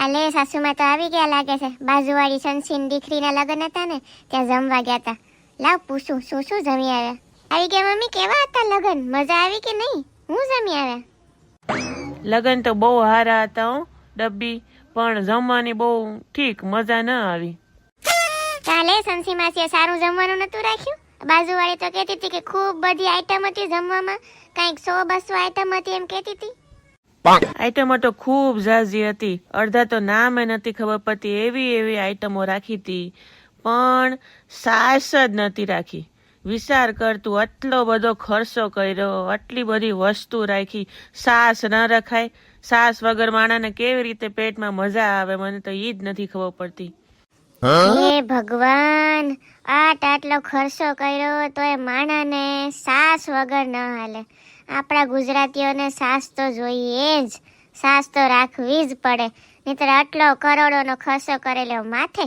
આલે સાસુમાં તો આવી ગયા લાગે છે. બાજુવાળી સંસીન દીકરીના લગ્ન હતા ને ત્યાં જમવા ગયા હતા. લાવ પૂછું શું શું જમી આવ્યા. આવી ગયા મમ્મી, કેવા હતા લગ્ન? મજા આવી કે નહીં? હું જમી આવ્યા? લગન તો બહુ સારા હતા હો ડબ્બી, પણ જમવાની બહુ ઠીક મજા ન આવી. કાલે સંસી માસીએ સારું જમવાનું નતું રાખ્યું. બાજુવાળી તો કહેતી હતી કે ખૂબ બધી આઈટમ હતી જમવામાં, કંઈક 100-200 આઈટમ હતી એમ કહેતી હતી. આઈટમો તો ખૂબ ઝાઝી હતી, અડધા તો નામે નથી ખબર પડતી એવી એવી આઈટમો રાખી હતી, પણ સાસ જ નથી રાખી. વિચાર કરતું, આટલો બધો ખર્ચો કર્યો, આટલી બધી વસ્તુ રાખી, સાસ ન રખાય. સાસ વગર માણાને કેવી રીતે પેટમાં મજા આવે, મને તો ઈ જ નથી ખબર પડતી. હે ભગવાન, આટલો ખર્ચો કર્યો તોય માણાને સાસ વગર ન હાલે. આપણા ગુજરાતીઓને સાસ તો જોઈએ જ, સાસ તો રાખવી જ પડે, નહીંતર આટલો કરોડોનો ખર્ચો કરેલો માથે.